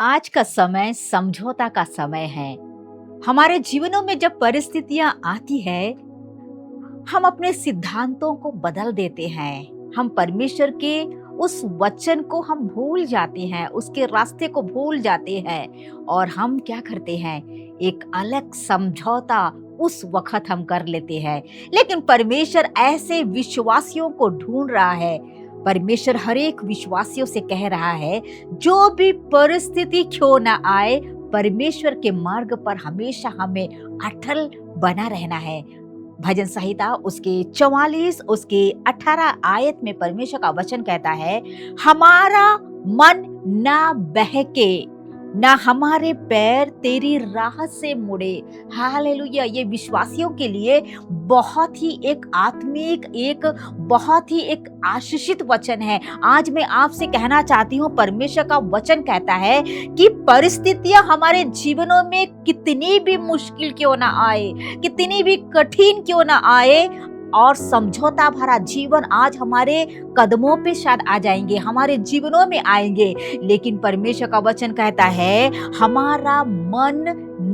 आज का समय समझौता का समय है। हमारे जीवनों में जब परिस्थितियां आती है, हम अपने सिद्धांतों को बदल देते हैं। हम परमेश्वर के उस वचन को हम भूल जाते हैं, उसके रास्ते को भूल जाते हैं और हम क्या करते हैं, एक अलग समझौता उस वक्त हम कर लेते हैं। लेकिन परमेश्वर ऐसे विश्वासियों को ढूंढ रहा है। परमेश्वर हर एक विश्वासियों से कह रहा है, जो भी परिस्थिति क्यों ना आए, परमेश्वर के मार्ग पर हमेशा हमें अटल बना रहना है। भजन संहिता उसके 44 उसके 18 आयत में परमेश्वर का वचन कहता है, हमारा मन ना बहके, ना हमारे पैर तेरी राह से मुड़े। हालेलुया। ये विश्वासियों के लिए बहुत ही एक आत्मिक, एक बहुत ही एक आशीषित वचन है। आज मैं आपसे कहना चाहती हूँ, परमेश्वर का वचन कहता है कि परिस्थितियां हमारे जीवनों में कितनी भी मुश्किल क्यों ना आए, कितनी भी कठिन क्यों ना आए, और समझौता भरा जीवन आज हमारे कदमों पे शायद आ जाएंगे, हमारे जीवनों में आएंगे, लेकिन परमेश्वर का वचन कहता है, हमारा मन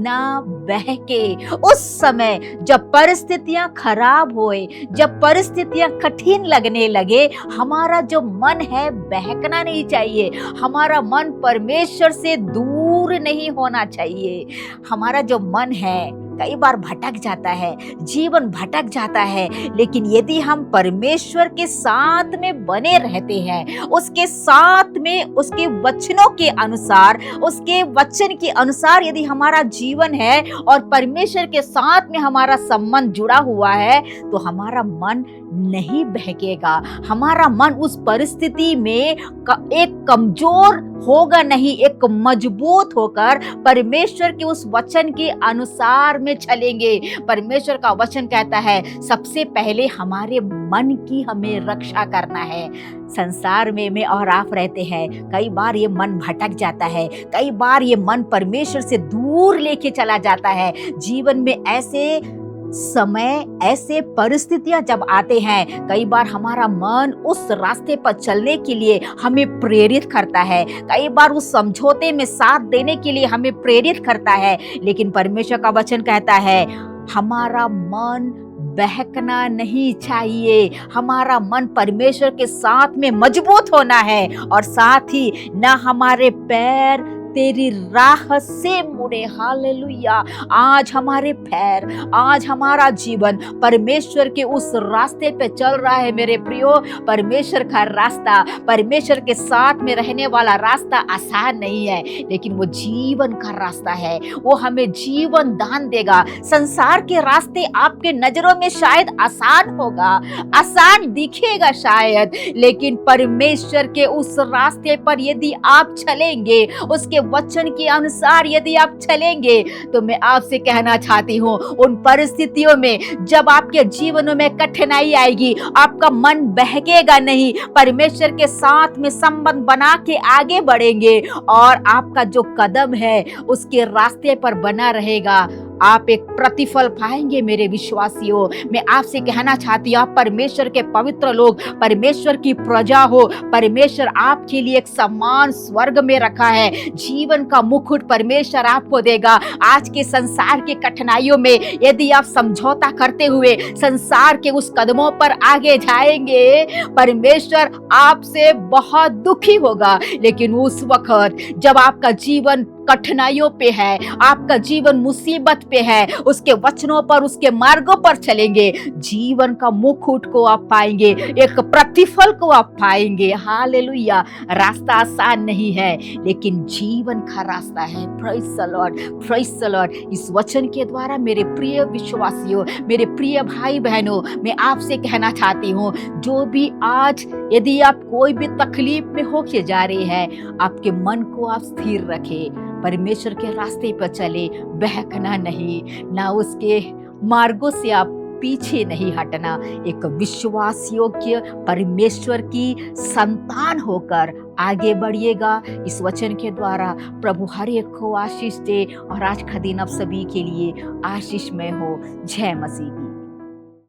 ना बहके। उस समय जब परिस्थितियां खराब होए, जब परिस्थितियां कठिन लगने लगे, हमारा जो मन है बहकना नहीं चाहिए। हमारा मन परमेश्वर से दूर नहीं होना चाहिए। हमारा जो मन है कई बार भटक जाता है, जीवन भटक जाता है, लेकिन यदि हम परमेश्वर के साथ में बने रहते हैं, उसके साथ में उसके वचनों के अनुसार, उसके वचन के अनुसार यदि हमारा जीवन है और परमेश्वर के साथ में हमारा संबंध जुड़ा हुआ है, तो हमारा मन नहीं बहकेगा। हमारा मन उस परिस्थिति में एक कमजोर होगा नहीं, एक मजबूत होकर परमेश्वर के उस वचन के अनुसार में चलेंगे। परमेश्वर का वचन कहता है, सबसे पहले हमारे मन की हमें रक्षा करना है। संसार में मैं और आप रहते हैं, कई बार ये मन भटक जाता है, कई बार ये मन परमेश्वर से दूर लेके चला जाता है। जीवन में ऐसे समय, ऐसे परिस्थितियां जब आते हैं, कई बार हमारा मन उस रास्ते पर चलने के लिए हमें प्रेरित करता है, कई बार उस समझौते में साथ देने के लिए हमें प्रेरित करता है, लेकिन परमेश्वर का वचन कहता है, हमारा मन बहकना नहीं चाहिए। हमारा मन परमेश्वर के साथ में मजबूत होना है, और साथ ही ना हमारे पैर तेरी राह से मुड़े। हालेलुया। आज हमारे पैर, आज हमारा जीवन परमेश्वर के उस रास्ते पे चल रहा है। मेरे प्रियो, परमेश्वर का रास्ता, परमेश्वर के साथ में रहने वाला रास्ता आसान नहीं है, लेकिन वो जीवन का रास्ता है। वो हमें जीवन दान देगा। संसार के रास्ते आपके नजरों में शायद आसान होगा, आसान दिखेगा शायद, लेकिन परमेश्वर के उस रास्ते पर यदि आप चलेंगे, उसके वचन के अनुसार यदि आप चलेंगे, तो मैं आपसे कहना चाहती हूँ, उन परिस्थितियों में जब आपके जीवनों में कठिनाई आएगी, आपका मन बहकेगा नहीं। परमेश्वर के साथ में संबंध बना के आगे बढ़ेंगे और आपका जो कदम है उसके रास्ते पर बना रहेगा। आप एक प्रतिफल पाएंगे। मेरे विश्वासियों, मैं आपसे कहना चाहती हूँ, आप परमेश्वर के पवित्र लोग, परमेश्वर की प्रजा हो। परमेश्वर आपके लिए एक सम्मान स्वर्ग में रखा है। जीवन का मुकुट परमेश्वर आपको देगा। आज के संसार के कठिनाइयों में यदि आप समझौता करते हुए संसार के उस कदमों पर आगे जाएंगे, परमेश्वर आपसे बहुत दुखी होगा। लेकिन उस वक्त जब आपका जीवन कठिनाइयों पे है, आपका जीवन मुसीबत पे है, उसके वचनों पर, उसके मार्गों पर चलेंगे, जीवन का मुकुट को आप पाएंगे, एक प्रतिफल को आप पाएंगे। हालेलुया। रास्ता आसान नहीं है, लेकिन जीवन का रास्ता है। Praise the Lord, praise the Lord. इस वचन के द्वारा मेरे प्रिय विश्वासियों, मेरे प्रिय भाई बहनों, मैं आपसे कहना चाहती हूँ, जो भी आज यदि आप कोई भी तकलीफ में होके जा रहे हैं, आपके मन को आप स्थिर रखें, परमेश्वर के रास्ते पर चले, बहकना नहीं, ना उसके मार्गों से आप पीछे नहीं हटना। एक विश्वास योग्य परमेश्वर की संतान होकर आगे बढ़िएगा। इस वचन के द्वारा प्रभु हर एक को आशीष दे और आज का दिन आप सभी के लिए आशीषमय हो। जय मसीह की।